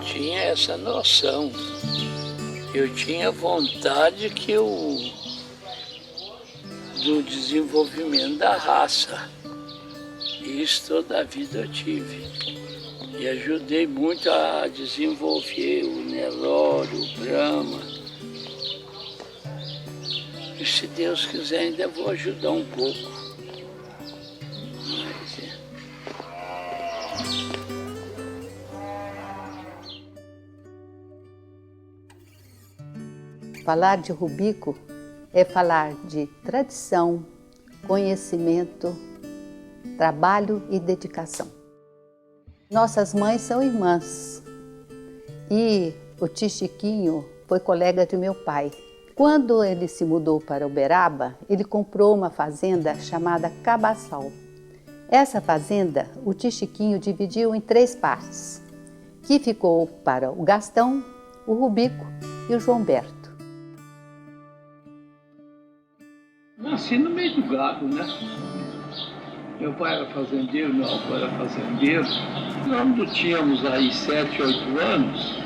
tinha essa noção. Eu tinha vontade do desenvolvimento da raça. Isso toda a vida eu tive. E ajudei muito a desenvolver o Nelore, o Brahma. E se Deus quiser, ainda vou ajudar um pouco. Falar de Rubico é falar de tradição, conhecimento, trabalho e dedicação. Nossas mães são irmãs e o tio Chiquinho foi colega de meu pai. Quando ele se mudou para Uberaba, ele comprou uma fazenda chamada Cabaçal. Essa fazenda, o tio Chiquinho dividiu em 3 partes, que ficou para o Gastão, o Rubico e o João Berto. Nasci no meio do gado, né? Meu pai era fazendeiro, meu avô era fazendeiro. Quando tínhamos aí 7, 8 anos,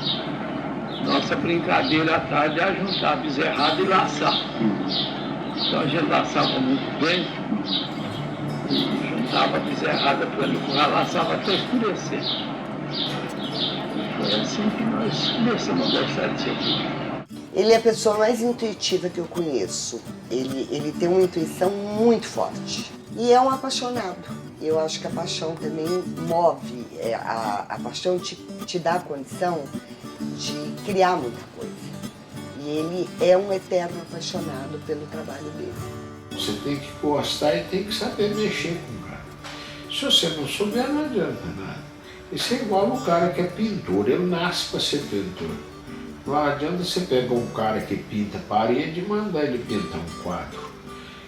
nossa brincadeira à tarde era juntar bezerrada e laçar. Então a gente laçava muito bem e juntava a bezerrada para ele currar, laçava até escurecer. Foi assim que nós começamos a gostar de ser aqui. Ele é a pessoa mais intuitiva que eu conheço. Ele tem uma intuição muito forte. E é um apaixonado. Eu acho que a paixão também move. A paixão te dá a condição de criar muita coisa. E ele é um eterno apaixonado pelo trabalho dele. Você tem que gostar e tem que saber mexer com o cara. Se você não souber, não adianta nada. Isso é igual o cara que é pintor. Ele nasce para ser pintor. Não adianta você pegar um cara que pinta parede e mandar ele pintar um quadro.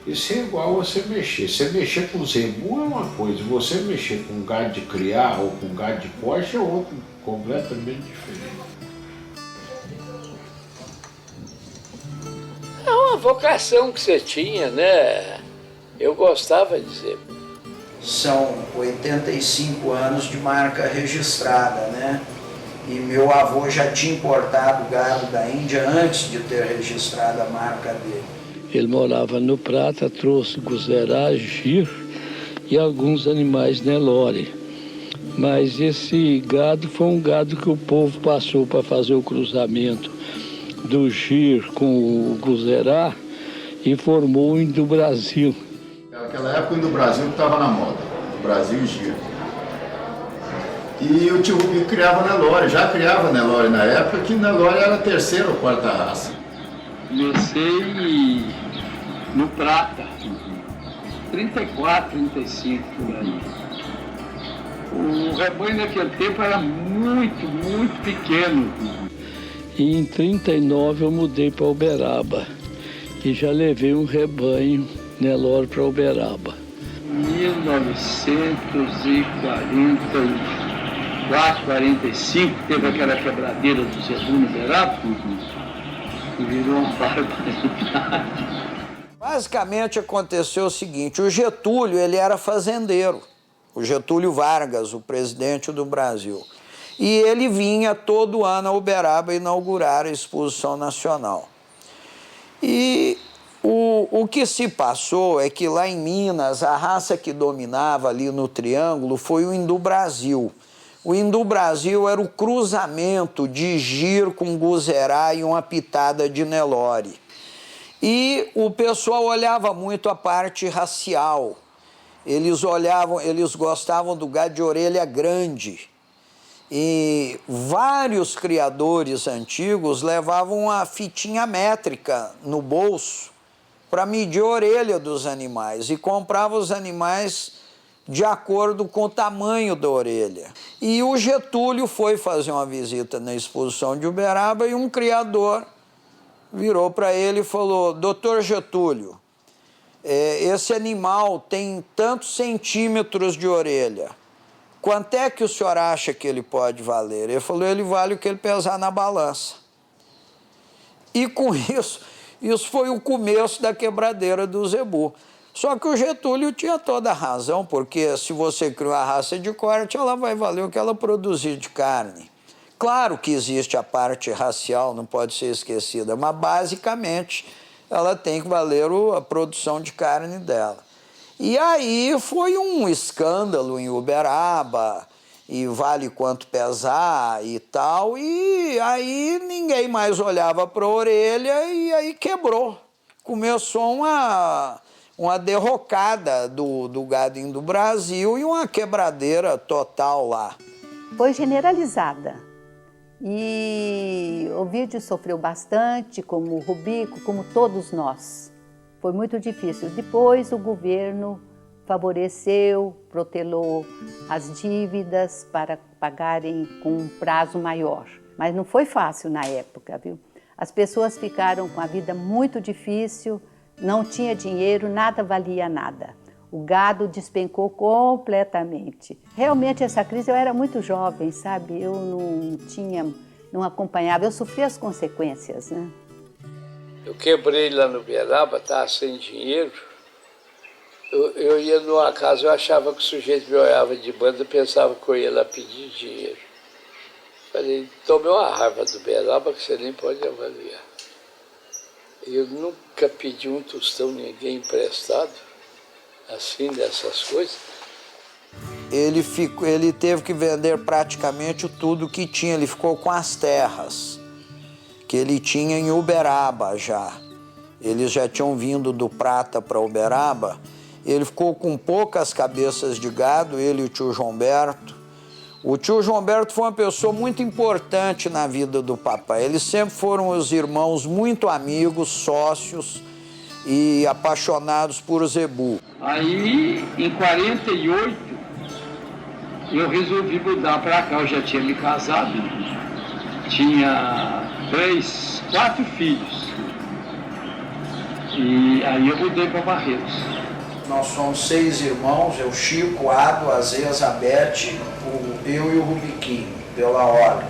Isso é igual você mexer. Você mexer com zebu é uma coisa, você mexer com gado de criar ou com gado de corte é outro, completamente diferente. É uma vocação que você tinha, né? Eu gostava de dizer. São 85 anos de marca registrada, né? E meu avô já tinha importado gado da Índia antes de ter registrado a marca dele. Ele morava no Prata, trouxe Guzerá, Gir e alguns animais Nelore. Mas esse gado foi um gado que o povo passou para fazer o cruzamento do Gir com o Guzerá e formou o Indo-Brasil. Naquela época o Indo-Brasil estava na moda, o Brasil e Gir. E o tio Rubico criava Nelore, já criava Nelore na época, que Nelore era a 3ª ou 4ª raça. Comecei no Prata, 34, 35 por aí. O rebanho naquele tempo era muito, muito pequeno. E em 39 eu mudei para Uberaba e já levei um rebanho Nelore para Uberaba. 1944, 45, teve aquela quebradeira do Zebu no Uberaba, que virou uma barbaridade. Basicamente aconteceu o seguinte, o Getúlio ele era fazendeiro, o Getúlio Vargas, o presidente do Brasil. E ele vinha todo ano a Uberaba inaugurar a Exposição Nacional. E o que se passou é que lá em Minas, a raça que dominava ali no Triângulo foi o Indo-Brasil. O Indo-Brasil era o cruzamento de Gir com Guzerá e uma pitada de Nelore. E o pessoal olhava muito a parte racial. Eles gostavam do gado de orelha grande. E vários criadores antigos levavam a fitinha métrica no bolso para medir a orelha dos animais e compravam os animais de acordo com o tamanho da orelha. E o Getúlio foi fazer uma visita na exposição de Uberaba e um criador virou para ele e falou: Doutor Getúlio, esse animal tem tantos centímetros de orelha. Quanto é que o senhor acha que ele pode valer? Ele falou: ele vale o que ele pesar na balança. E com isso foi o começo da quebradeira do Zebu. Só que o Getúlio tinha toda a razão, porque se você cria uma raça de corte, ela vai valer o que ela produzir de carne. Claro que existe a parte racial, não pode ser esquecida, mas basicamente ela tem que valer a produção de carne dela. E aí foi um escândalo em Uberaba, e vale quanto pesar e tal, e aí ninguém mais olhava para a orelha e aí quebrou. Começou uma derrocada do gadinho do Brasil e uma quebradeira total lá. Foi generalizada. E Ovídio sofreu bastante, como o Rubico, como todos nós. Foi muito difícil. Depois o governo favoreceu, protelou as dívidas para pagarem com um prazo maior. Mas não foi fácil na época, viu? As pessoas ficaram com a vida muito difícil, não tinha dinheiro, nada valia nada. O gado despencou completamente. Realmente essa crise, eu era muito jovem, sabe? Eu não acompanhava, eu sofri as consequências, né? Eu quebrei lá no Uberaba, estava sem dinheiro. Eu ia numa casa, eu achava que o sujeito me olhava de banda e pensava que eu ia lá pedir dinheiro. Falei, tomei uma raiva do Uberaba que você nem pode avaliar. Eu nunca pedi um tostão, ninguém emprestado, assim, dessas coisas. Ele teve que vender praticamente tudo que tinha, ele ficou com as terras que ele tinha em Uberaba já. Eles já tinham vindo do Prata para Uberaba. Ele ficou com poucas cabeças de gado, ele e o tio João Berto. O tio João Berto foi uma pessoa muito importante na vida do papai. Eles sempre foram os irmãos muito amigos, sócios e apaixonados por Zebu. Aí, em 48, eu resolvi mudar para cá. Eu já tinha me casado, tinha 4 filhos. E aí eu mudei para Barretos. Nós somos 6 irmãos, eu, Chico, Ado, Azeza, Bete, eu e o Rubiquinho, pela ordem.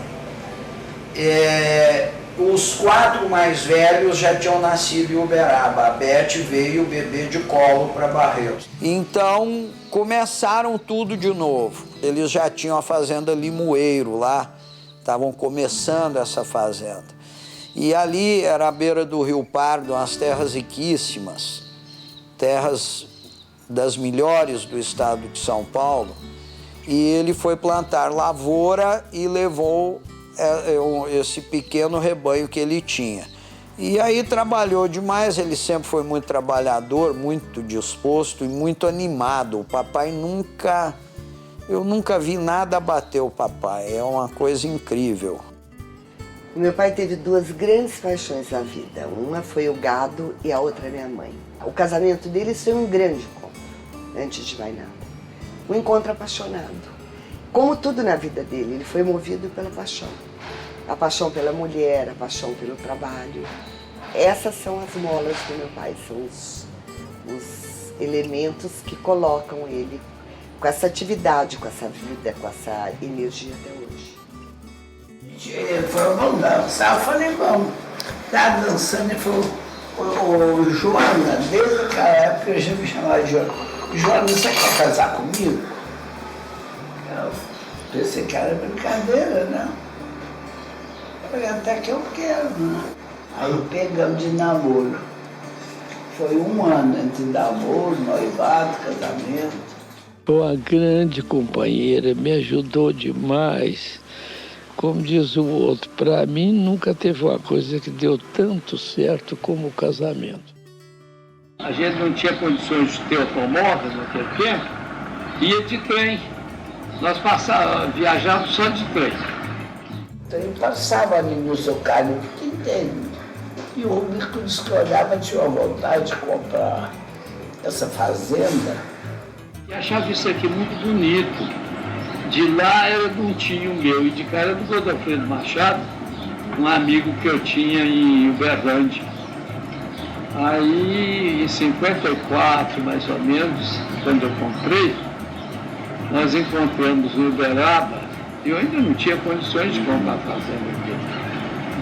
Os 4 mais velhos já tinham nascido em Uberaba. A Bete veio o bebê de colo para Barretos. Então, começaram tudo de novo. Eles já tinham a fazenda Limoeiro lá, estavam começando essa fazenda. E ali era à beira do Rio Pardo, umas terras riquíssimas, terras das melhores do estado de São Paulo, e ele foi plantar lavoura e levou esse pequeno rebanho que ele tinha. E aí trabalhou demais, ele sempre foi muito trabalhador, muito disposto e muito animado. O papai eu nunca vi nada abater o papai, é uma coisa incrível. Meu pai teve 2 grandes paixões na vida. Uma foi o gado e a outra minha mãe. O casamento deles foi um grande encontro, antes de mais nada. Um encontro apaixonado. Como tudo na vida dele, ele foi movido pela paixão. A paixão pela mulher, a paixão pelo trabalho. Essas são as molas do meu pai, são os elementos que colocam ele com essa atividade, com essa vida, com essa energia até hoje. Ele falou, vamos dançar. Eu falei, vamos. Estava dançando, ele falou, ô Joana, desde aquela época eu já me chamava de Joana. Joana, você quer casar comigo? Eu pensei que era brincadeira, né? Eu falei, até que eu quero, né? Aí pegamos de namoro. Foi 1 ano entre namoro, noivado, casamento. Foi uma grande companheira, me ajudou demais. Como diz o outro, para mim nunca teve uma coisa que deu tanto certo como o casamento. A gente não tinha condições de ter automóvel naquele tempo, ia de trem. Nós viajávamos só de trem. Então ele passava ali no seu carro o dia inteiro. E o Rubico disse que olhava, tinha uma vontade de comprar essa fazenda. E achava isso aqui muito bonito. De lá era de um tio meu e de cá era do Godofredo Machado, um amigo que eu tinha em Uberlândia. Aí, em 54, mais ou menos, quando eu comprei, nós encontramos no Uberaba, e eu ainda não tinha condições de comprar a fazenda aqui.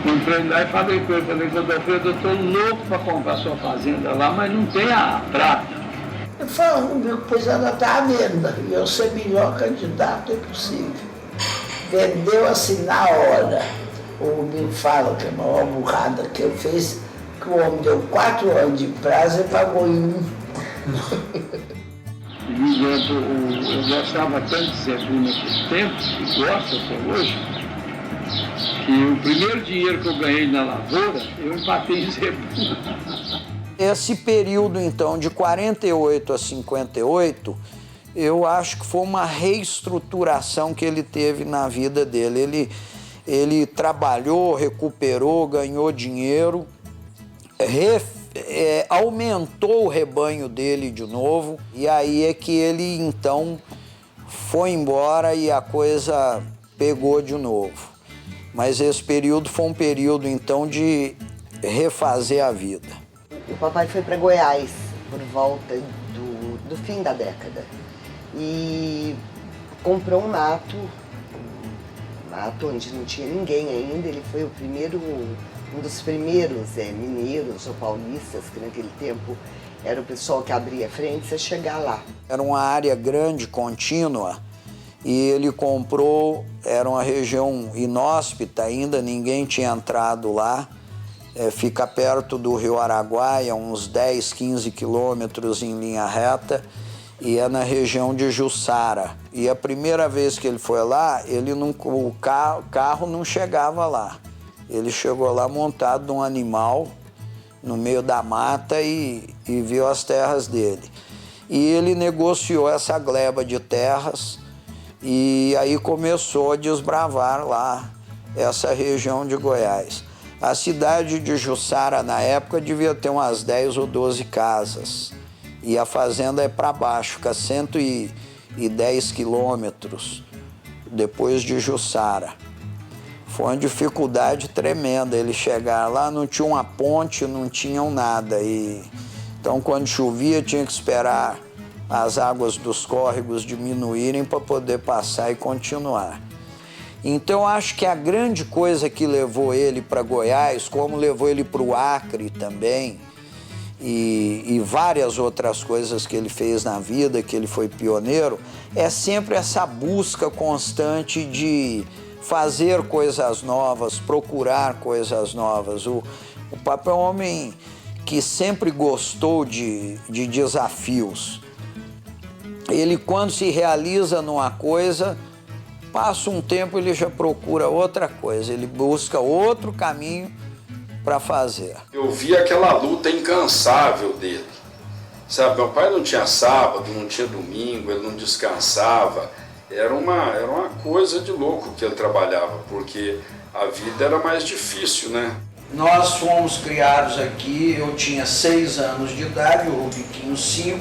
Comprei lá e falei com ele, Godofredo, eu estou louco para comprar sua fazenda lá, mas não tem a prata. Eu falei, Rubico, pois ela está à venda, e eu ser melhor candidato é possível. vendeu assim na hora. O Bico fala que é a maior burrada que eu fiz, que o homem deu 4 anos de prazo e pagou em 1. Eu gostava tanto de Zebu naquele tempo, e gosto até hoje, que o primeiro dinheiro que eu ganhei na lavoura, eu empatei em Zebu. Esse período, então, de 48 a 58, eu acho que foi uma reestruturação que ele teve na vida dele. Ele trabalhou, recuperou, ganhou dinheiro, aumentou o rebanho dele de novo, e aí é que ele, então, foi embora e a coisa pegou de novo. Mas esse período foi um período, então, de refazer a vida. O papai foi para Goiás por volta do fim da década e comprou um mato onde não tinha ninguém ainda. Ele foi um dos primeiros mineiros ou paulistas, que naquele tempo era o pessoal que abria frentes, a chegar lá. Era uma área grande, contínua, e ele comprou, era uma região inóspita ainda, ninguém tinha entrado lá. Fica perto do Rio Araguaia, uns 10, 15 quilômetros em linha reta, e é na região de Jussara. E a primeira vez que ele foi lá, o carro não chegava lá. Ele chegou lá montado num animal, no meio da mata, e viu as terras dele. E ele negociou essa gleba de terras, e aí começou a desbravar lá essa região de Goiás. A cidade de Jussara, na época, devia ter umas 10 ou 12 casas. E a fazenda é para baixo, fica 110 quilômetros depois de Jussara. Foi uma dificuldade tremenda ele chegar lá, não tinha uma ponte, não tinham nada. Então, quando chovia, tinha que esperar as águas dos córregos diminuírem para poder passar e continuar. Então, acho que a grande coisa que levou ele para Goiás, como levou ele para o Acre também, e várias outras coisas que ele fez na vida, que ele foi pioneiro, é sempre essa busca constante de fazer coisas novas, procurar coisas novas. O papai é um homem que sempre gostou de desafios. Ele, quando se realiza numa coisa, passa um tempo, ele já procura outra coisa, ele busca outro caminho para fazer. Eu vi aquela luta incansável dele. Sabe, meu pai não tinha sábado, não tinha domingo, ele não descansava. Era uma coisa de louco que ele trabalhava, porque a vida era mais difícil, né? Nós fomos criados aqui, eu tinha 6 anos de idade, o Rubiquinho 5,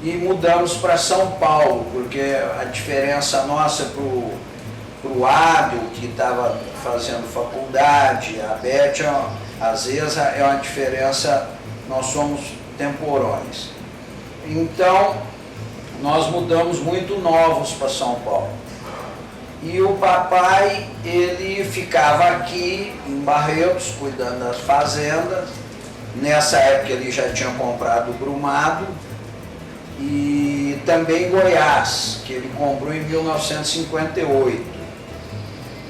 e mudamos para São Paulo, porque a diferença nossa pro Ábio, que estava fazendo faculdade, a Beth, às vezes é uma diferença, nós somos temporões. Então, nós mudamos muito novos para São Paulo. E o papai, ele ficava aqui em Barretos, cuidando das fazendas. Nessa época ele já tinha comprado Brumado, e também Goiás, que ele comprou em 1958.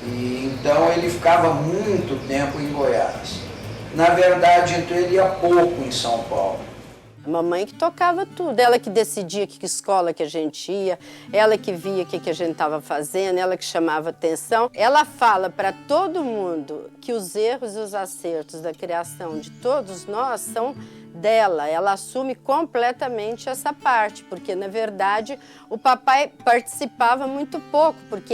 E então ele ficava muito tempo em Goiás. Na verdade, então ele ia pouco em São Paulo. A mamãe que tocava tudo, ela que decidia que escola que a gente ia, ela que via o que a gente estava fazendo, ela que chamava atenção. Ela fala para todo mundo que os erros e os acertos da criação de todos nós são dela. Ela assume completamente essa parte, porque, na verdade, o papai participava muito pouco, porque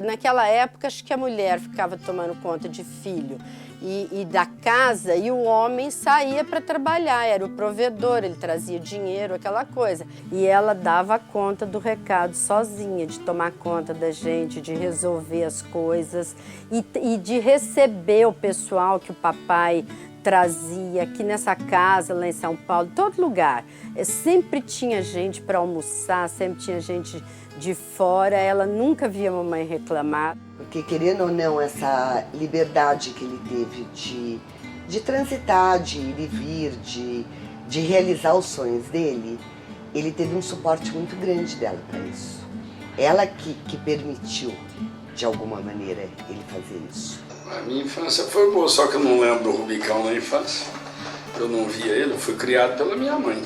naquela época acho que a mulher ficava tomando conta de filho e da casa, e o homem saía para trabalhar, era o provedor, ele trazia dinheiro, aquela coisa. E ela dava conta do recado sozinha, de tomar conta da gente, de resolver as coisas e de receber o pessoal que o papai trazia aqui nessa casa, lá em São Paulo, todo lugar. Sempre tinha gente para almoçar, sempre tinha gente de fora, ela nunca via a mamãe reclamar. Porque, querendo ou não, essa liberdade que ele teve de transitar, de ir e vir, de realizar os sonhos dele, ele teve um suporte muito grande dela para isso. Ela que permitiu, de alguma maneira, ele fazer isso? A minha infância foi boa, só que eu não lembro do Rubicão na infância. Eu não via ele, eu fui criado pela minha mãe.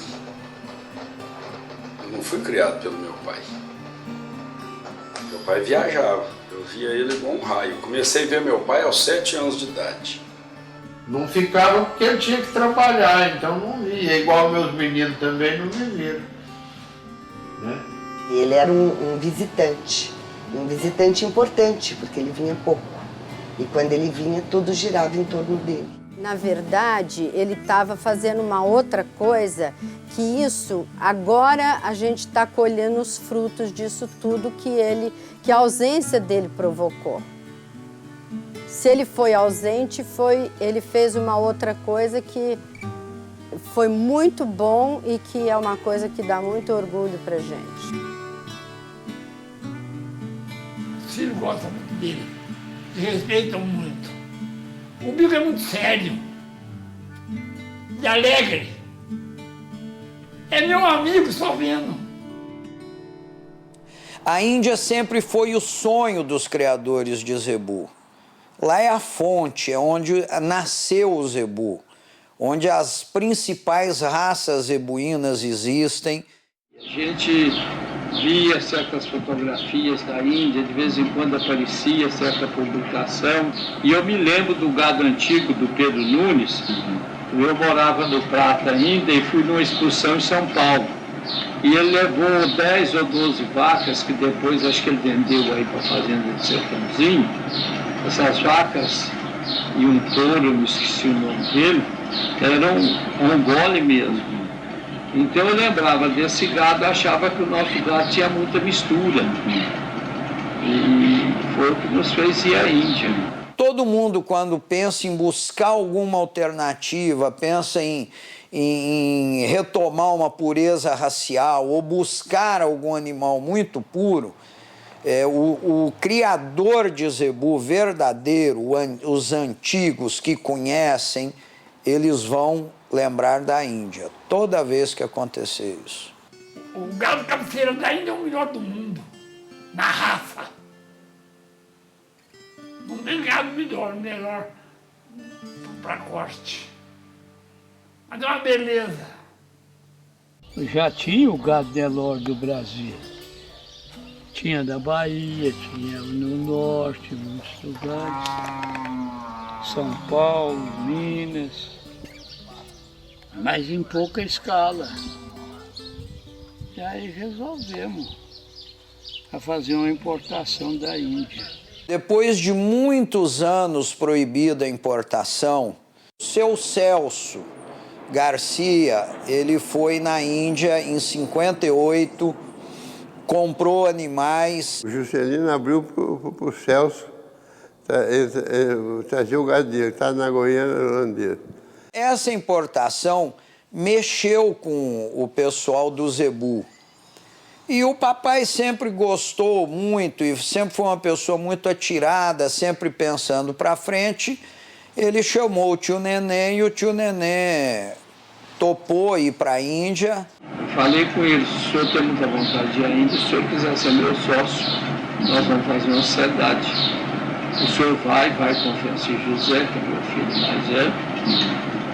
Eu não fui criado pelo meu pai. Meu pai viajava, eu via ele igual um raio. Comecei a ver meu pai aos 7 anos de idade. Não ficava porque ele tinha que trabalhar, então não via. Igual meus meninos também não me viram. Né? Ele era um visitante importante, porque ele vinha pouco. E quando ele vinha, tudo girava em torno dele. Na verdade, ele estava fazendo uma outra coisa, que isso, agora a gente está colhendo os frutos disso tudo que a ausência dele provocou. Se ele foi ausente, ele fez uma outra coisa que foi muito bom e que é uma coisa que dá muito orgulho pra gente. Os filhos gostam muito dele, respeitam muito. O Bico é muito sério e alegre. É meu amigo, só vendo. A Índia sempre foi o sonho dos criadores de zebu. Lá é a fonte, é onde nasceu o zebu, onde as principais raças zebuínas existem. A gente via certas fotografias da Índia, de vez em quando aparecia certa publicação. E eu me lembro do gado antigo do Pedro Nunes. Eu morava no Prata ainda e fui numa excursão em São Paulo. E ele levou 10 ou 12 vacas, que depois acho que ele vendeu aí para a fazenda do Sertãozinho. Essas vacas e um touro, eu me esqueci o nome dele, eram um gole mesmo. Então eu lembrava desse gado, achava que o nosso gado tinha muita mistura. E foi o que nos fez ir à Índia. Todo mundo, quando pensa em buscar alguma alternativa, pensa em retomar uma pureza racial ou buscar algum animal muito puro, o criador de zebu verdadeiro, os antigos que conhecem, eles vão lembrar da Índia, toda vez que acontecer isso. O gado cabeceira da Índia é o melhor do mundo, na raça. Não tem gado melhor para corte. Mas é uma beleza. Já tinha o gado Nelore do Brasil. Tinha da Bahia, tinha no norte, muitos lugares. São Paulo, Minas. Mas em pouca escala. E aí resolvemos a fazer uma importação da Índia. Depois de muitos anos proibida a importação, seu Celso Garcia, ele foi na Índia em 58, comprou animais. O Juscelino abriu para o Celso trazer o gado dele, que está na Goiânia holandesa. Essa importação mexeu com o pessoal do zebu. E o papai sempre gostou muito e sempre foi uma pessoa muito atirada, sempre pensando para frente. Ele chamou o tio Neném e o tio Neném topou ir para a Índia. Eu falei com ele, se o senhor tem muita vontade de ir à Índia, se o senhor quiser ser meu sócio, nós vamos fazer uma sociedade. O senhor vai com o Francisco José, que é meu filho mais velho,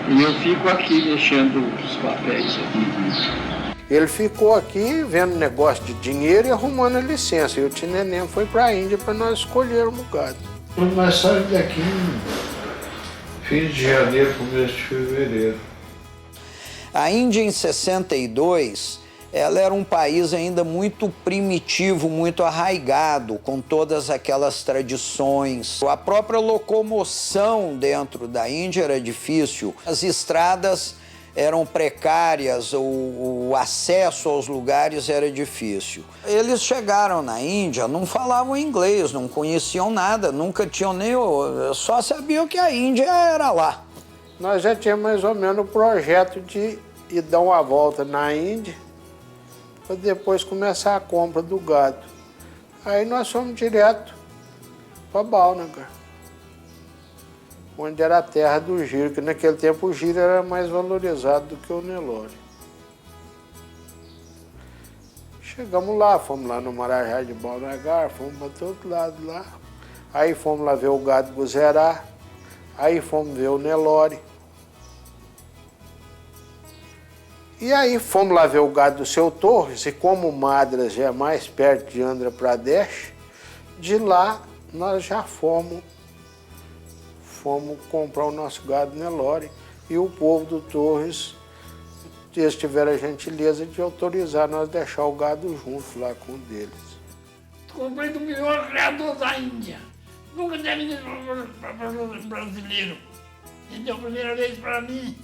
e eu fico aqui mexendo os papéis aqui. Ele ficou aqui vendo negócio de dinheiro e arrumando a licença. E o tio Neném foi para a Índia para nós escolhermos o gado. Nós saímos daqui em fim de janeiro, começo de fevereiro. A Índia, em 62, ela era um país ainda muito primitivo, muito arraigado, com todas aquelas tradições. A própria locomoção dentro da Índia era difícil. As estradas eram precárias, o acesso aos lugares era difícil. Eles chegaram na Índia, não falavam inglês, não conheciam nada, nunca tinham nem... só sabiam que a Índia era lá. Nós já tínhamos mais ou menos o projeto de ir dar uma volta na Índia para depois começar a compra do gado. Aí nós fomos direto para Balnagar, onde era a terra do giro, que naquele tempo o giro era mais valorizado do que o Nelore. Chegamos lá, fomos lá no Marajá de Balnagar, fomos para todo lado lá. Aí fomos lá ver o gado Guzerá, aí fomos ver o Nelore. E aí fomos lá ver o gado do Seu Torres, e como Madras já é mais perto de Andhra Pradesh, de lá nós já fomos comprar o nosso gado Nelore, e o povo do Torres, eles tiveram a gentileza de autorizar nós deixar o gado junto lá com o deles. Comprei do melhor criador da Índia. Nunca tinha vendido para brasileiro. Ele deu a primeira vez para mim.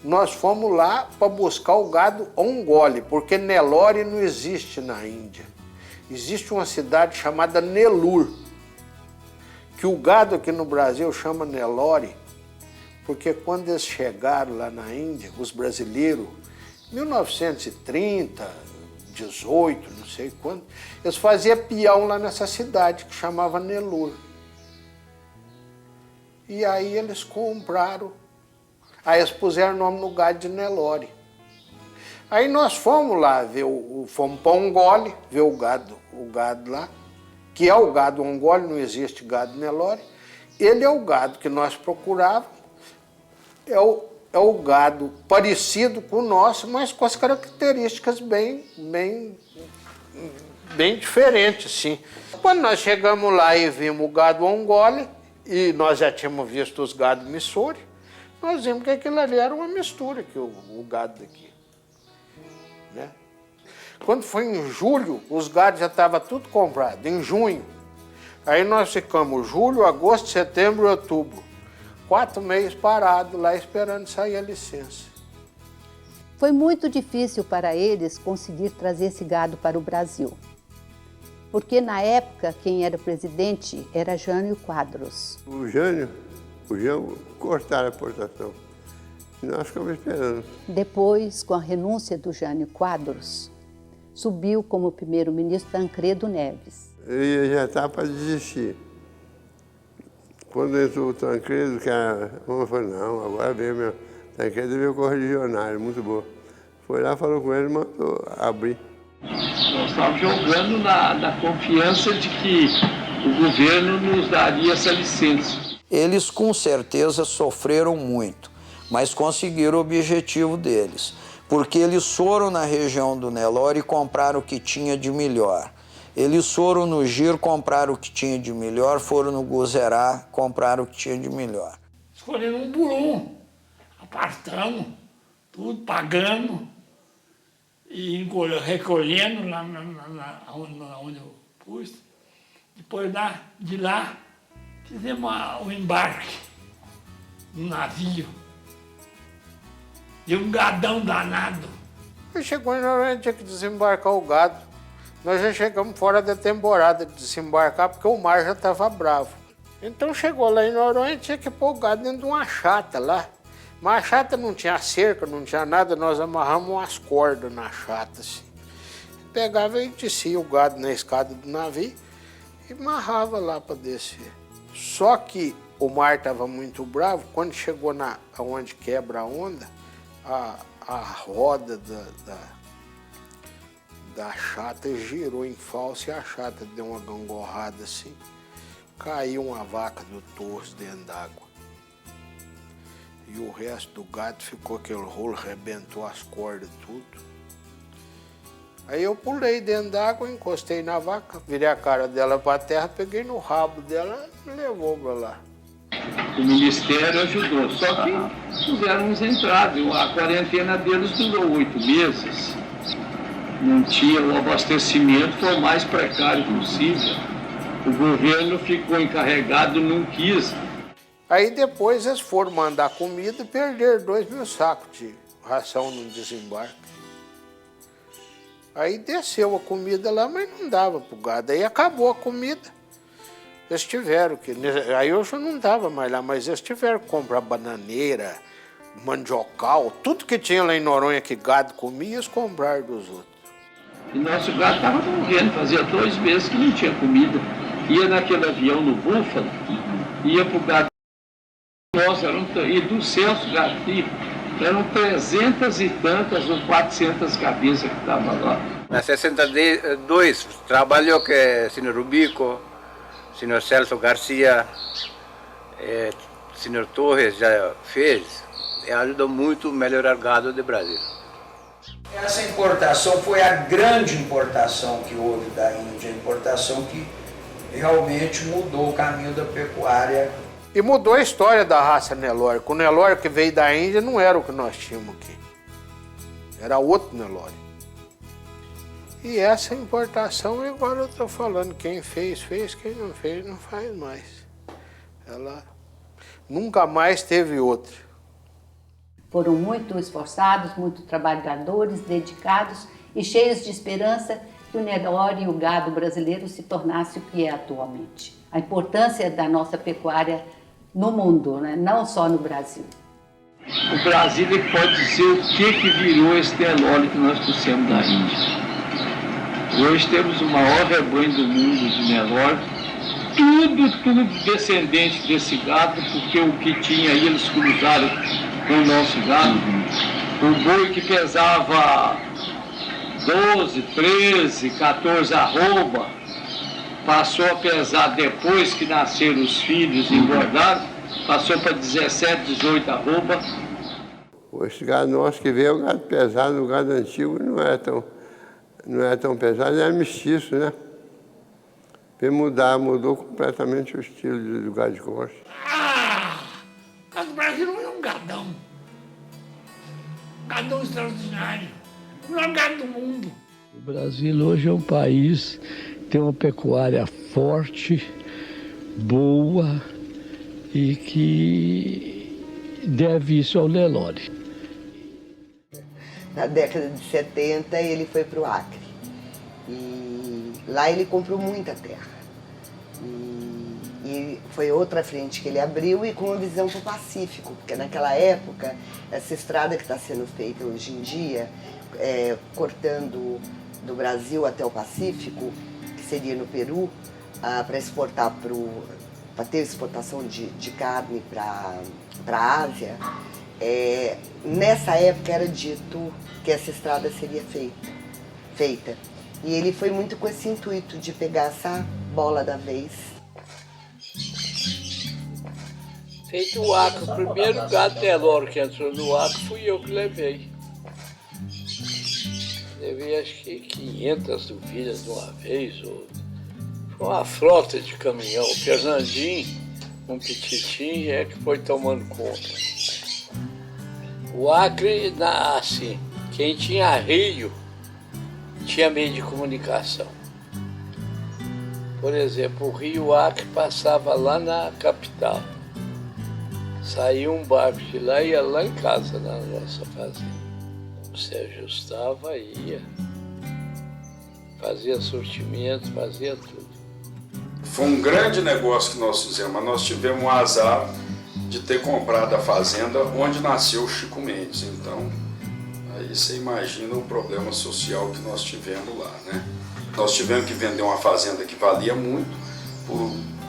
Nós fomos lá para buscar o gado Ongole, porque Nelore não existe na Índia. Existe uma cidade chamada Nellore, que o gado aqui no Brasil chama Nelore, porque quando eles chegaram lá na Índia, os brasileiros, 1930, 18, não sei quando, eles faziam peão lá nessa cidade, que chamava Nellore. E aí eles compraram, aí eles puseram o nome no gado de Nelore. Aí nós fomos lá ver, fomos para Ongole, ver o gado lá, que é o gado Ongole, não existe gado Nelore. Ele é o gado que nós procurávamos, é o gado parecido com o nosso, mas com as características bem diferentes, sim. Quando nós chegamos lá e vimos o gado Ongole, e nós já tínhamos visto os gados Missouri, nós vimos que aquilo ali era uma mistura, que o gado daqui. Né? Quando foi em julho, os gados já estavam tudo comprado, em junho. Aí nós ficamos julho, agosto, setembro e outubro. 4 meses parados lá esperando sair a licença. Foi muito difícil para eles conseguir trazer esse gado para o Brasil. Porque na época quem era presidente era Jânio Quadros. O Jânio cortaram a exportação. E nós ficamos esperando. Depois, com a renúncia do Jânio Quadros, subiu como primeiro-ministro Tancredo Neves. Ele já estava para desistir. Quando entrou o Tancredo, eu falei, não, agora veio meu. Tancredo veio correligionário, muito boa. Foi lá, falou com ele, mandou abrir. Nós estávamos jogando na confiança de que o governo nos daria essa licença. Eles com certeza sofreram muito, mas conseguiram o objetivo deles, porque eles foram na região do Nelore e compraram o que tinha de melhor. Eles foram no Gir, compraram o que tinha de melhor, foram no Guzerá, compraram o que tinha de melhor. Escolhendo um por um, apartamos, tudo pagando e recolhendo lá onde eu pus. Depois de lá, fizemos o embarque no navio. E um gadão danado. E chegou em Noronha, tinha que desembarcar o gado. Nós já chegamos fora da temporada de desembarcar, porque o mar já estava bravo. Então chegou lá em Noronha, tinha que pôr o gado dentro de uma chata lá. Mas a chata não tinha cerca, não tinha nada, nós amarramos umas cordas na chata, assim. Pegava e descia o gado na escada do navio e amarrava lá para descer. Só que o mar estava muito bravo, quando chegou onde quebra a onda, a roda da chata girou em falso e a chata deu uma gangorrada assim. Caiu uma vaca do Torres dentro d'água. E o resto do gado ficou aquele rolo, arrebentou as cordas tudo. Aí eu pulei dentro d'água, encostei na vaca, virei a cara dela para a terra, peguei no rabo dela e me levou para lá. O Ministério ajudou, só que puseram uns entraves. A quarentena deles durou 8 meses. Não tinha o abastecimento, foi o mais precário possível. O governo ficou encarregado, não quis. Aí depois eles foram mandar comida e perderam 2.000 sacos de ração no desembarque. Aí desceu a comida lá, mas não dava pro gado. Aí acabou a comida. Eles tiveram que... Aí eu já não dava mais lá, mas eles tiveram que comprar bananeira, mandiocal, tudo que tinha lá em Noronha que gado comia, eles compraram dos outros. E nosso gado estava morrendo, fazia 2 meses que não tinha comida. Ia naquele avião no Búfalo, ia pro gado. Nossa, e do Celso Garcia, eram 300 e tantas ou 400 cabeças que estavam lá. Na 62 trabalhou com o senhor Rubico, o senhor Celso Garcia, o senhor Torres já fez, e ajudou muito a melhorar o gado do Brasil. Essa importação foi a grande importação que houve da Índia, a importação que realmente mudou o caminho da pecuária. E mudou a história da raça Nelore. O Nelore que veio da Índia não era o que nós tínhamos aqui. Era outro Nelore. E essa importação, agora eu estou falando, quem fez, fez, quem não fez, não faz mais. Ela nunca mais teve outra. Foram muito esforçados, muito trabalhadores, dedicados e cheios de esperança que o Nelore e o gado brasileiro se tornasse o que é atualmente. A importância da nossa pecuária no mundo, né? Não só no Brasil. O Brasil pode dizer o que virou esse Nelore que nós trouxemos da Índia. Hoje temos o maior rebanho do mundo de Nelore, tudo descendente desse gado, porque o que tinha aí eles cruzaram com o nosso gado. O boi que pesava 12, 13, 14 arroba, passou a pesar depois que nasceram os filhos e engordaram, passou para 17, 18 arroba. Esse gado nosso que veio é o gado pesado, o gado antigo não é tão pesado, é mestiço, né? Mudou completamente o estilo do gado de corte. O gado do Brasil não é um gadão. Um gadão extraordinário. O melhor gado do mundo. O Brasil hoje é um país que tem uma pecuária forte, boa e que deve isso ao Nelore. Na década de 70 ele foi para o Acre e lá ele comprou muita terra. E foi outra frente que ele abriu e com uma visão para o Pacífico, porque naquela época, essa estrada que está sendo feita hoje em dia, cortando do Brasil até o Pacífico, que seria no Peru, para exportar para ter exportação de carne para a Ásia, nessa época era dito que essa estrada seria feita. E ele foi muito com esse intuito de pegar essa bola da vez. Feito o Acre, o primeiro gado Nelore que entrou no Acre fui eu que levei. Levei acho que 500 novilhas de uma vez. Foi uma frota de caminhão. O Fernandinho, um petitinho, é que foi tomando conta. O Acre, assim, quem tinha rio, tinha meio de comunicação. Por exemplo, o rio Acre passava lá na capital. Saía um barco de lá e ia lá em casa, na nossa fazenda. Você ajustava, ia, fazia sortimento, fazia tudo. Foi um grande negócio que nós fizemos, mas nós tivemos o azar de ter comprado a fazenda onde nasceu o Chico Mendes. Então, aí você imagina o problema social que nós tivemos lá, né? Nós tivemos que vender uma fazenda que valia muito,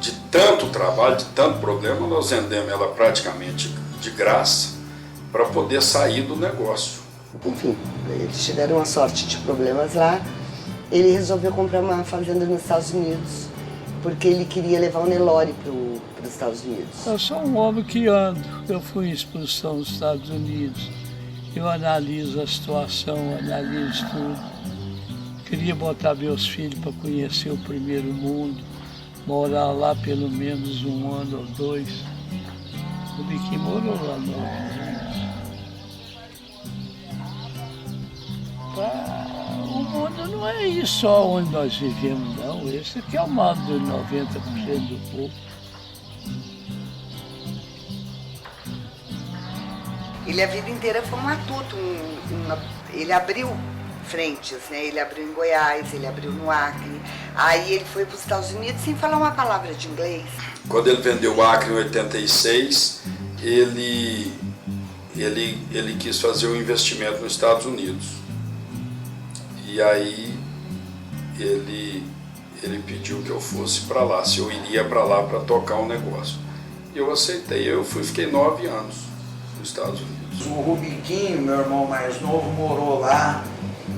de tanto trabalho, de tanto problema, nós vendemos ela praticamente de graça para poder sair do negócio. Enfim, eles tiveram uma sorte de problemas lá. Ele resolveu comprar uma fazenda nos Estados Unidos, porque ele queria levar o Nelore para os Estados Unidos. Eu sou um homem que ando. Eu fui em exposição nos Estados Unidos. Eu analiso a situação, analiso tudo. Queria botar meus filhos para conhecer o primeiro mundo, morar lá pelo menos 1 ano ou 2. O Biquinho morou lá no... O mundo não é isso só onde nós vivemos, não. Esse aqui é o mal de 90% do povo. Ele a vida inteira foi um matuto. Ele abriu frentes, né? Ele abriu em Goiás, ele abriu no Acre. Aí ele foi para os Estados Unidos sem falar uma palavra de inglês. Quando ele vendeu o Acre em 86, ele quis fazer um investimento nos Estados Unidos. E aí ele pediu que eu fosse para lá, se eu iria para lá para tocar um negócio. E eu aceitei, fiquei 9 anos nos Estados Unidos. O Rubiquinho, meu irmão mais novo, morou lá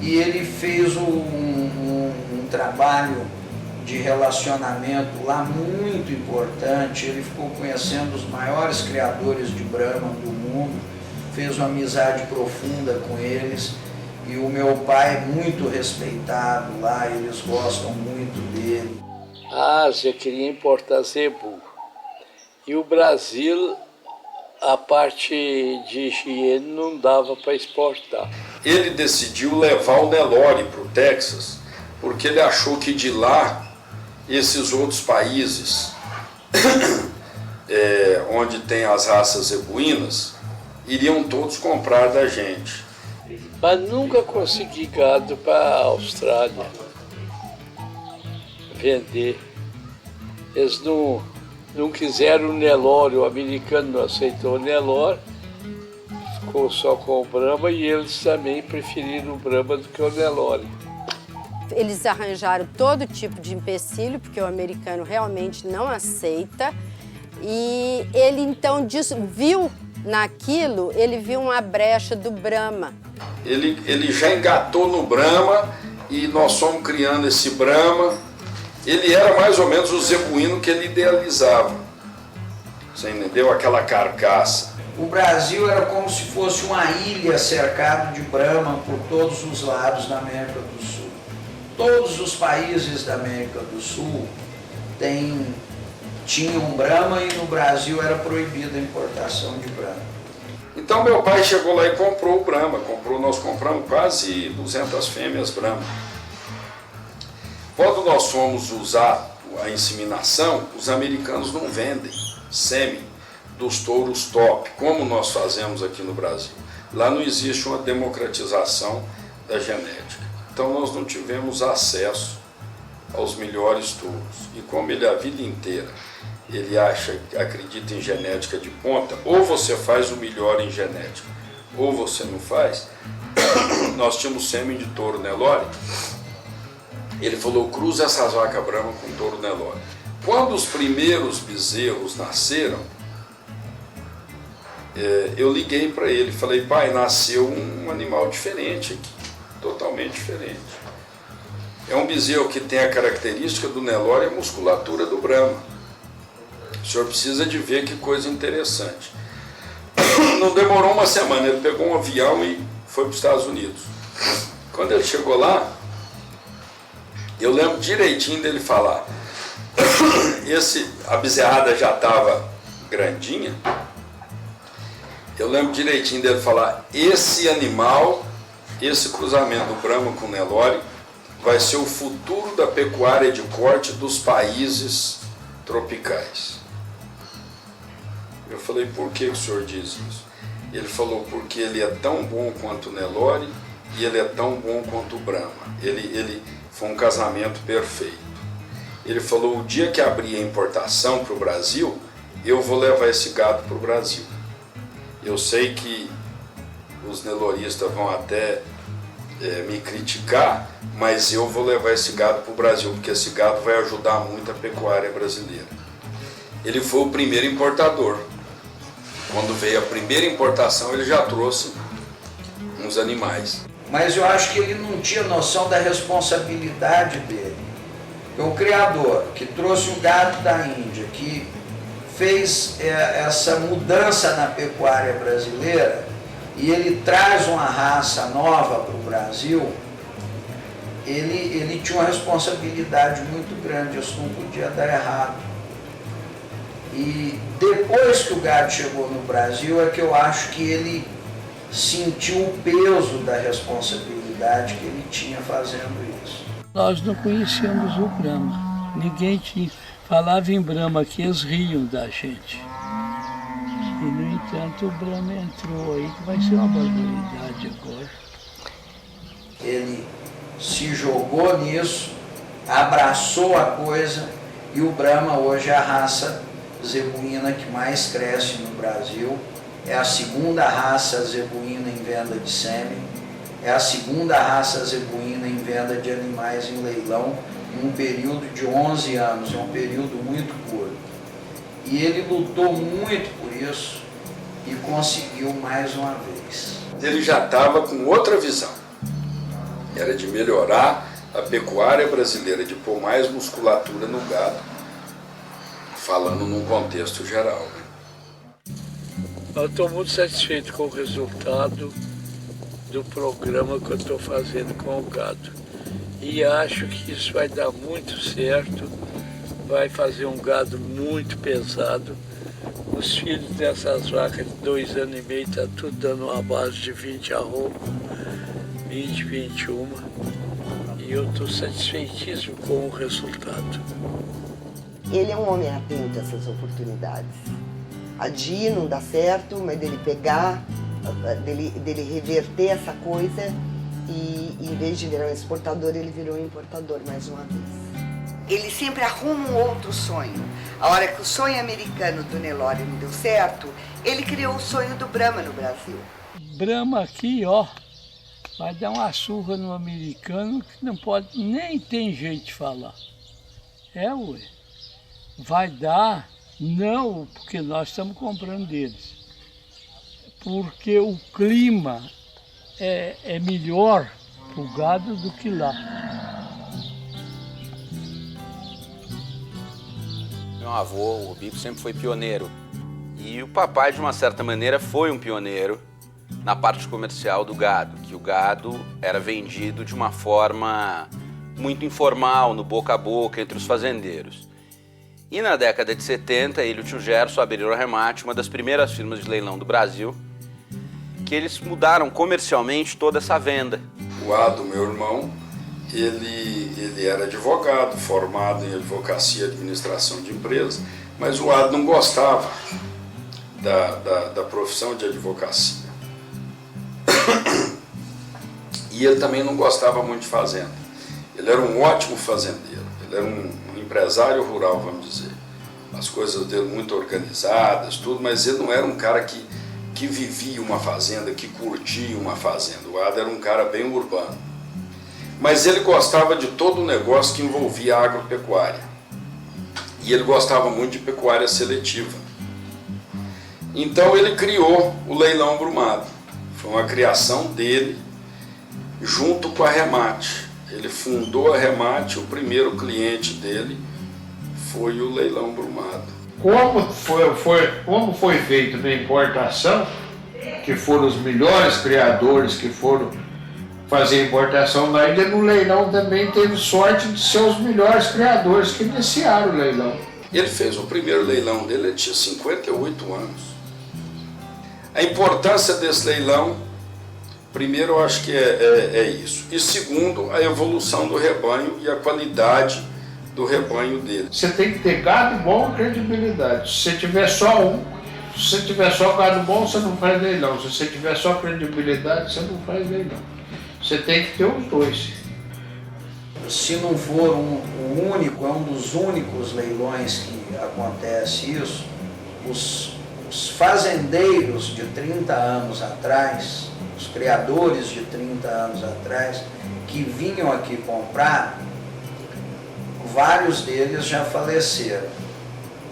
e ele fez um trabalho de relacionamento lá muito importante. Ele ficou conhecendo os maiores criadores de Brahma do mundo, fez uma amizade profunda com eles, e o meu pai é muito respeitado lá, eles gostam muito dele. A Ásia queria importar zebu, e o Brasil, a parte de higiene não dava para exportar. Ele decidiu levar o Nelore para o Texas, porque ele achou que de lá, esses outros países, onde tem as raças zebuínas, iriam todos comprar da gente. Mas nunca consegui gado para a Austrália vender. Eles não quiseram o Nelore, o americano não aceitou o Nelore, ficou só com o Brahma, e eles também preferiram o Brahma do que o Nelore. Eles arranjaram todo tipo de empecilho, porque o americano realmente não aceita, e ele então viu naquilo, ele viu uma brecha do Brahma. Ele já engatou no Brahma, e nós fomos criando esse Brahma. Ele era mais ou menos o zebuíno que ele idealizava. Você entendeu? Aquela carcaça. O Brasil era como se fosse uma ilha cercada de Brahma por todos os lados da América do Sul. Todos os países da América do Sul tinham Brahma, e no Brasil era proibida a importação de Brahma. Então meu pai chegou lá e comprou o Brahma. Nós compramos quase 200 fêmeas Brahma. Quando nós fomos usar a inseminação, os americanos não vendem sêmen dos touros top, como nós fazemos aqui no Brasil. Lá não existe uma democratização da genética. Então nós não tivemos acesso aos melhores touros. E como ele a vida inteira, ele acredita em genética de ponta, ou você faz o melhor em genética, ou você não faz. Nós tínhamos sêmen de touro Nelore. Ele falou, cruza essas vacas Brahma com touro Nelore. Quando os primeiros bezerros nasceram, eu liguei para ele, falei, pai, nasceu um animal diferente aqui, totalmente diferente. É um bezerro que tem a característica do Nelore e a musculatura do Brahma. O senhor precisa de ver que coisa interessante. Não demorou uma semana, ele pegou um avião e foi para os Estados Unidos. Quando ele chegou lá, eu lembro direitinho dele falar, a bezerrada já estava grandinha, eu lembro direitinho dele falar, esse animal, esse cruzamento do Brahma com o Nelore, vai ser o futuro da pecuária de corte dos países tropicais. Eu falei, por que o senhor diz isso? Ele falou, porque ele é tão bom quanto o Nelore e ele é tão bom quanto o Brahma. Ele foi um casamento perfeito. Ele falou, o dia que abrir a importação para o Brasil, eu vou levar esse gado para o Brasil. Eu sei que os neloristas vão até me criticar, mas eu vou levar esse gado para o Brasil, porque esse gado vai ajudar muito a pecuária brasileira. Ele foi o primeiro importador. Quando veio a primeira importação, ele já trouxe uns animais. Mas eu acho que ele não tinha noção da responsabilidade dele. O criador que trouxe um gado da Índia, que fez essa mudança na pecuária brasileira, e ele traz uma raça nova para o Brasil, ele tinha uma responsabilidade muito grande, isso não podia dar errado. E depois que o gado chegou no Brasil é que eu acho que ele sentiu o peso da responsabilidade que ele tinha fazendo isso. Nós não conhecíamos o Brahma, ninguém falava em Brahma aqui, eles riam da gente. E, no entanto, o Brahma entrou aí, que vai ser uma barbaridade agora. Ele se jogou nisso, abraçou a coisa, e o Brahma hoje é a raça zebuína que mais cresce no Brasil. É a segunda raça zebuína em venda de sêmen, é a segunda raça zebuína em venda de animais em leilão, em um período de 11 anos, é um período muito curto. E ele lutou muito por isso e conseguiu mais uma vez. Ele já estava com outra visão. era de melhorar a pecuária brasileira, de pôr mais musculatura no gado, falando num contexto geral. Eu estou muito satisfeito com o resultado do programa que eu estou fazendo com o gado. E acho que isso vai dar muito certo, vai fazer um gado muito pesado. Os filhos dessas vacas de 2 anos e meio estão tudo dando uma base de 20 arroba, 20, 21. E eu estou satisfeitíssimo com o resultado. Ele é um homem atento a essas oportunidades. A DI não dá certo, mas dele pegar, dele reverter essa coisa e em vez de virar um exportador, ele virou um importador mais uma vez. Ele sempre arruma um outro sonho. A hora que o sonho americano do Nelore não deu certo, ele criou o sonho do Brahma no Brasil. Brahma aqui, ó, vai dar uma surra no americano que não pode, nem tem jeito de falar. É, ué. Vai dar, não porque nós estamos comprando deles, porque o clima é melhor para o gado do que lá. Meu avô, o Rubico, sempre foi pioneiro. E o papai, de uma certa maneira, foi um pioneiro na parte comercial do gado, que o gado era vendido de uma forma muito informal, no boca a boca, entre os fazendeiros. E na década de 70, ele e o tio Gerson abriram a Remate, uma das primeiras firmas de leilão do Brasil, que eles mudaram comercialmente toda essa venda. O Ado, meu irmão, ele era advogado, formado em advocacia e administração de empresas, mas o Ado não gostava da profissão de advocacia. E ele também não gostava muito de fazenda. Ele era um ótimo fazendeiro, ele era um empresário rural, vamos dizer. As coisas dele muito organizadas, tudo, mas ele não era um cara que vivia uma fazenda, que curtia uma fazenda. O Ado era um cara bem urbano. Mas ele gostava de todo o negócio que envolvia a agropecuária. E ele gostava muito de pecuária seletiva. Então ele criou o leilão Brumado. Foi uma criação dele junto com a Remate. Ele fundou a Remate, o primeiro cliente dele foi o leilão Brumado. Como foi feito na importação, que foram os melhores criadores que foram fazer importação na ilha, no leilão também teve sorte de ser os melhores criadores que iniciaram o leilão. Ele fez o primeiro leilão dele, ele tinha 58 anos. A importância desse leilão, primeiro eu acho que é isso. E segundo, a evolução do rebanho e a qualidade do rebanho dele. Você tem que ter gado bom e credibilidade. Se você tiver só um, se você tiver só gado bom, você não faz leilão. Se você tiver só credibilidade, você não faz leilão. Você tem que ter os dois. Se não for o único, é um dos únicos leilões que acontece isso, os fazendeiros de 30 anos atrás, os criadores de 30 anos atrás, que vinham aqui comprar, vários deles já faleceram.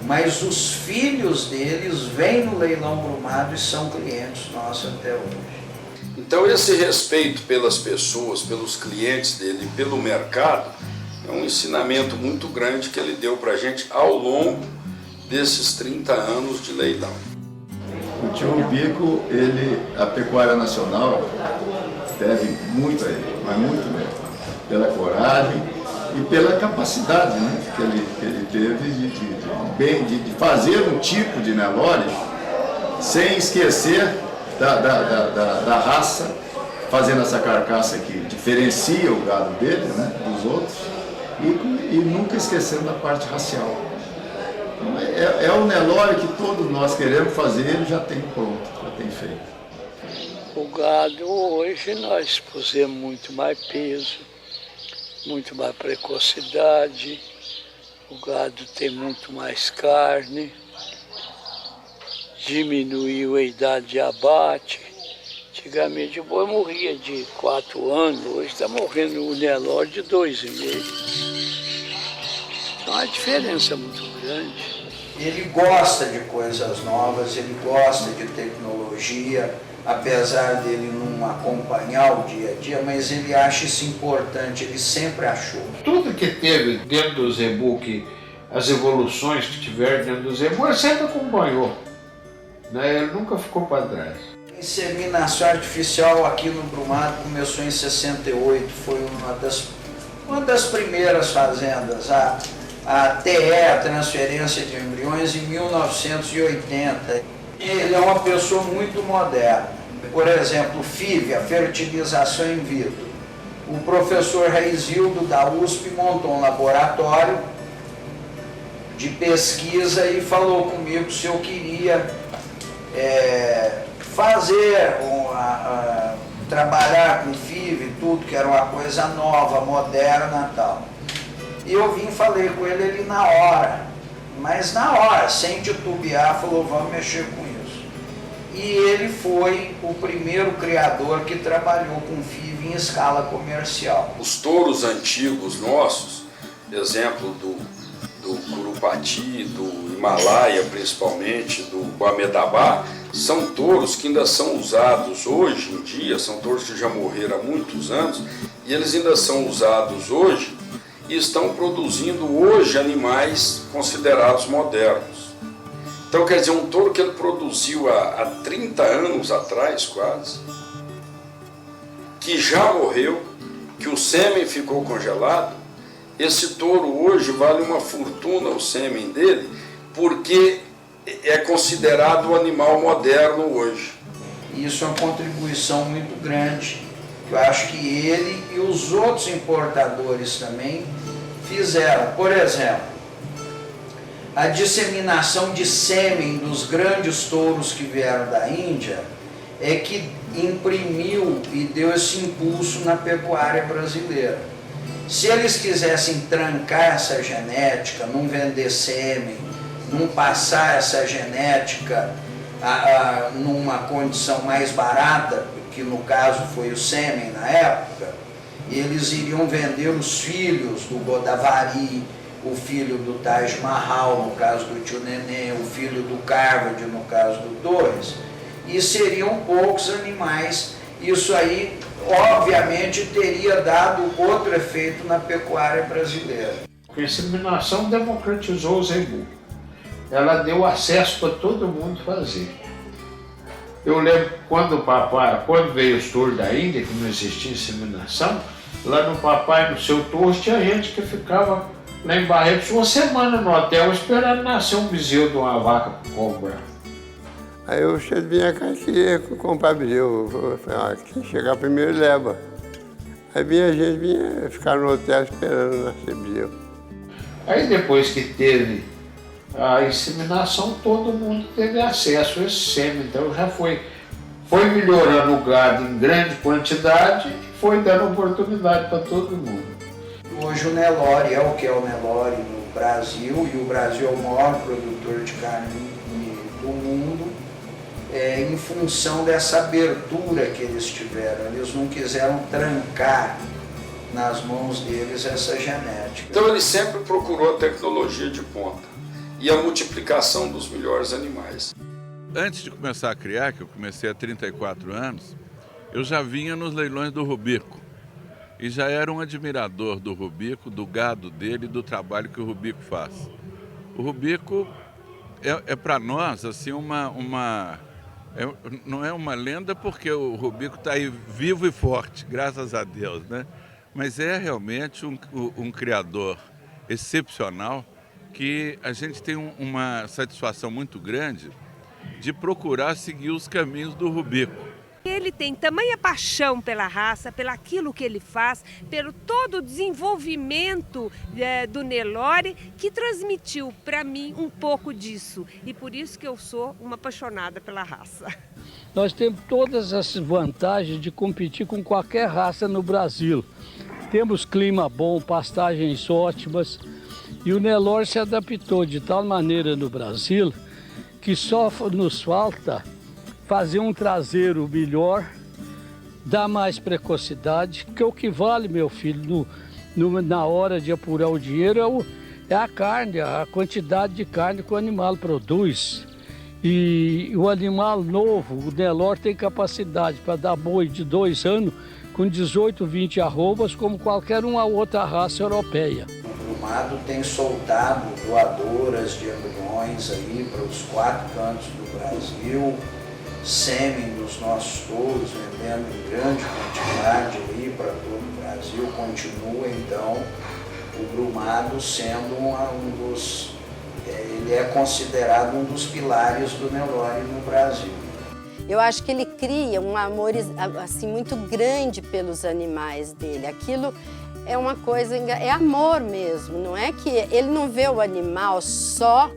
Mas os filhos deles vêm no leilão Brumado e são clientes nossos até hoje. Então esse respeito pelas pessoas, pelos clientes dele, pelo mercado, é um ensinamento muito grande que ele deu para a gente ao longo desses 30 anos de leilão. O tio Rubico, a pecuária nacional deve muito a ele, mas muito mesmo, pela coragem e pela capacidade, né, que ele teve de fazer um tipo de Nelore sem esquecer da raça, fazendo essa carcaça que diferencia o gado dele, né, dos outros, e nunca esquecendo da parte racial. Então, é o Nelore que todos nós queremos fazer, ele já tem pronto, já tem feito. O gado hoje nós pusemos muito mais peso, muito mais precocidade, o gado tem muito mais carne, diminuiu a idade de abate. Antigamente o boi morria de 4 anos, hoje está morrendo o Nelore de 2,5. Então a diferença é muito grande. Ele gosta de coisas novas, ele gosta de tecnologia, apesar dele não acompanhar o dia a dia, mas ele acha isso importante, ele sempre achou. Tudo que teve dentro do Zebu, as evoluções que tiveram dentro do Zebu, ele sempre acompanhou, né? Ele nunca ficou para trás. A inseminação artificial aqui no Brumado começou em 68, foi uma das primeiras fazendas. A TE, a transferência de embriões, em 1980. Ele é uma pessoa muito moderna. Por exemplo, FIV, a fertilização in vitro. O professor Reizildo da USP montou um laboratório de pesquisa e falou comigo se eu queria trabalhar com FIV e tudo, que era uma coisa nova, moderna e tal. E eu vim e falei com ele na hora, mas na hora, sem titubear, falou, vamos mexer com isso. E ele foi o primeiro criador que trabalhou com FIV em escala comercial. Os touros antigos nossos, exemplo do Curupati, do Himalaia principalmente, do Guamedabá, são touros que ainda são usados hoje em dia, são touros que já morreram há muitos anos, e eles ainda são usados hoje e estão produzindo hoje animais considerados modernos. Então, quer dizer, um touro que ele produziu há 30 anos atrás, quase, que já morreu, que o sêmen ficou congelado, esse touro hoje vale uma fortuna, o sêmen dele, porque é considerado um animal moderno hoje. Isso é uma contribuição muito grande. Eu acho que ele e os outros importadores também fizeram. Por exemplo, a disseminação de sêmen dos grandes touros que vieram da Índia é que imprimiu e deu esse impulso na pecuária brasileira. Se eles quisessem trancar essa genética, não vender sêmen, não passar essa genética numa condição mais barata, que no caso foi o sêmen na época, eles iriam vender os filhos do Godavari, o filho do Taj Mahal, no caso do Tio Nenê, o filho do Carvard, no caso do Torres, e seriam poucos animais. Isso aí, obviamente, teria dado outro efeito na pecuária brasileira. A inseminação democratizou o Zebu. Ela deu acesso para todo mundo fazer. Eu lembro quando veio os touros da Índia, que não existia inseminação, lá no Papai, no seu touro, tinha gente que ficava lá em Barretos uma semana no hotel esperando nascer um bezerro de uma vaca para comprar. Aí eu vinha cá e queria comprar bezerro. Eu falei, quem chegar primeiro leva. Aí vinha ficar no hotel esperando nascer bezerro. Aí depois que teve a inseminação, todo mundo teve acesso a esse sêmen. Então já foi melhorando o gado em grande quantidade e foi dando oportunidade para todo mundo. Hoje o Nelore é o que é o Nelore no Brasil, e o Brasil é o maior produtor de carne do mundo, em função dessa abertura que eles tiveram. Eles não quiseram trancar nas mãos deles essa genética. Então ele sempre procurou a tecnologia de ponta e a multiplicação dos melhores animais. Antes de começar a criar, que eu comecei há 34 anos, eu já vinha nos leilões do Rubico e já era um admirador do Rubico, do gado dele e do trabalho que o Rubico faz. O Rubico é para nós assim não é uma lenda, porque o Rubico está aí vivo e forte, graças a Deus, né? Mas é realmente um criador excepcional, que a gente tem uma satisfação muito grande de procurar seguir os caminhos do Rubico. Ele tem tamanha paixão pela raça, pelo aquilo que ele faz, pelo todo o desenvolvimento do Nelore, que transmitiu para mim um pouco disso. E por isso que eu sou uma apaixonada pela raça. Nós temos todas as vantagens de competir com qualquer raça no Brasil. Temos clima bom, pastagens ótimas, e o Nelore se adaptou de tal maneira no Brasil que só nos falta fazer um traseiro melhor, dar mais precocidade, que o que vale, meu filho, na hora de apurar o dinheiro é a carne, a quantidade de carne que o animal produz. E o animal novo, o Nelore, tem capacidade para dar boi de 2 anos com 18, 20 arrobas, como qualquer uma outra raça europeia. O brumado tem soltado doadoras de embriões aí para os 4 cantos do Brasil, sêmen dos nossos touros, vendendo em grande quantidade aí para todo o Brasil. Continua então o brumado sendo um dos, ele é considerado um dos pilares do Nelore no Brasil. Eu acho que ele cria um amor assim muito grande pelos animais dele. Aquilo é uma coisa, é amor mesmo, não é que ele não vê o animal só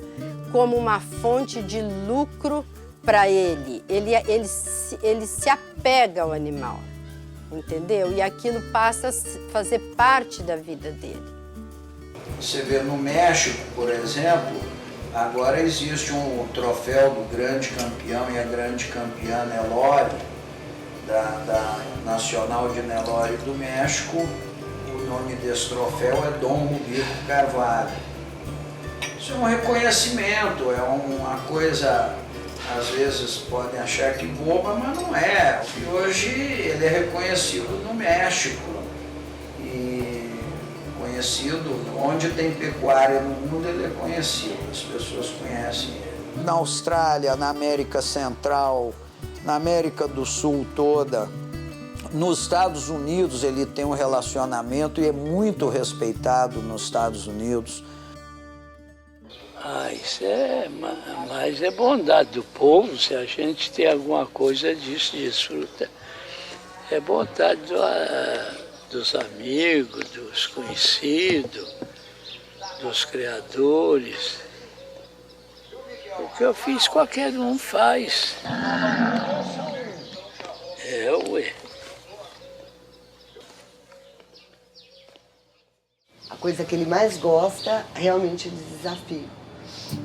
como uma fonte de lucro para ele. Ele se apega ao animal, entendeu? E aquilo passa a fazer parte da vida dele. Você vê no México, por exemplo, agora existe um troféu do grande campeão e a grande campeã Nelore, da Nacional de Nelore do México. O nome desse troféu é Dom Rubico Carvalho. Isso é um reconhecimento, é uma coisa, às vezes podem achar que boba, mas não é. E hoje ele é reconhecido no México. E conhecido, onde tem pecuária no mundo, ele é conhecido, as pessoas conhecem ele. Na Austrália, na América Central, na América do Sul toda, nos Estados Unidos ele tem um relacionamento e é muito respeitado nos Estados Unidos. Isso mas é bondade do povo, se a gente tem alguma coisa disso, desfruta. É bondade dos amigos, dos conhecidos, dos criadores. O que eu fiz, qualquer um faz. Ué. A coisa que ele mais gosta realmente é de desafio.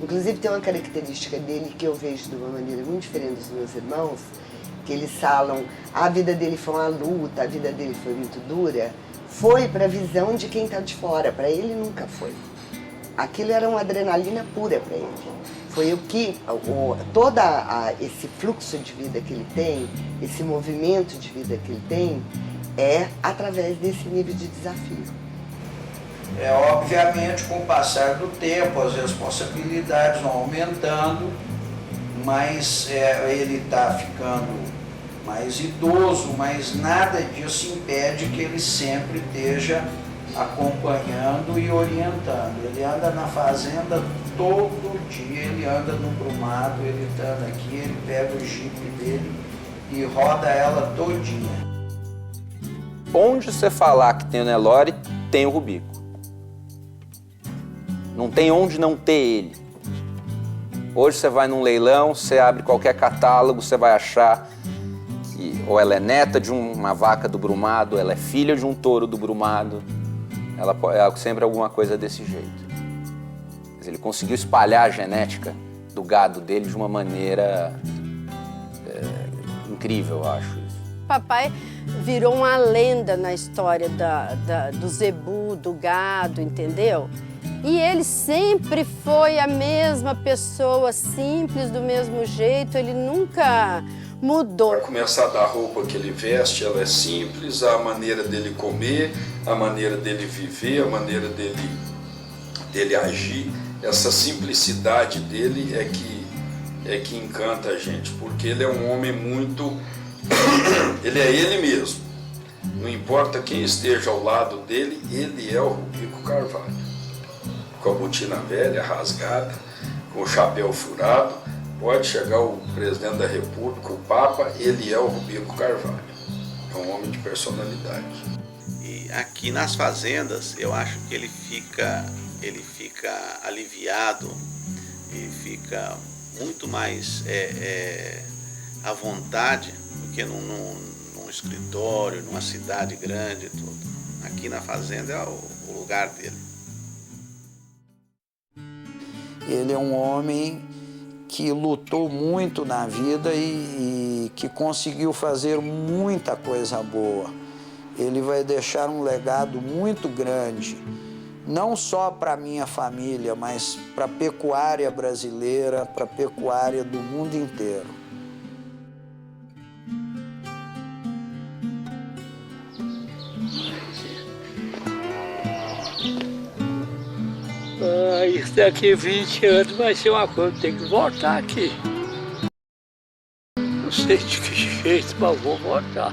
Inclusive tem uma característica dele que eu vejo de uma maneira muito diferente dos meus irmãos, que eles falam, a vida dele foi uma luta, a vida dele foi muito dura, foi para a visão de quem está de fora, para ele nunca foi. Aquilo era uma adrenalina pura para ele. Foi o que, todo esse fluxo de vida que ele tem, esse movimento de vida que ele tem, é através desse nível de desafio. Obviamente, com o passar do tempo, as responsabilidades vão aumentando, mas ele está ficando mais idoso, mas nada disso impede que ele sempre esteja acompanhando e orientando. Ele anda na fazenda todo dia, ele anda no brumado, ele está aqui, ele pega o jipe dele e roda ela todinha. Onde você falar que tem o Nelore, tem o Rubico. Não tem onde não ter ele. Hoje você vai num leilão, você abre qualquer catálogo, você vai achar que ou ela é neta de uma vaca do brumado, ou ela é filha de um touro do brumado. Ela é sempre alguma coisa desse jeito. Ele conseguiu espalhar a genética do gado dele de uma maneira incrível, eu acho. Papai virou uma lenda na história do zebu, do gado, entendeu? E ele sempre foi a mesma pessoa, simples, do mesmo jeito, ele nunca mudou. Para começar da roupa que ele veste, ela é simples, a maneira dele comer, a maneira dele viver, a maneira dele agir. Essa simplicidade dele é que encanta a gente, porque ele é um homem muito... ele é ele mesmo. Não importa quem esteja ao lado dele, ele é o Rubico Carvalho. Com a botina velha, rasgada, com o chapéu furado, pode chegar o presidente da República, o Papa, ele é o Rubico Carvalho. É um homem de personalidade. E aqui nas fazendas, eu acho que ele fica aliviado, ele fica muito mais à vontade do que num escritório, numa cidade grande e tudo. Aqui na fazenda é o lugar dele. Ele é um homem que lutou muito na vida e que conseguiu fazer muita coisa boa. Ele vai deixar um legado muito grande não só para a minha família, mas para a pecuária brasileira, para a pecuária do mundo inteiro. Isso daqui 20 anos vai ser uma coisa, tem que voltar aqui. Não sei de que jeito, mas vou voltar.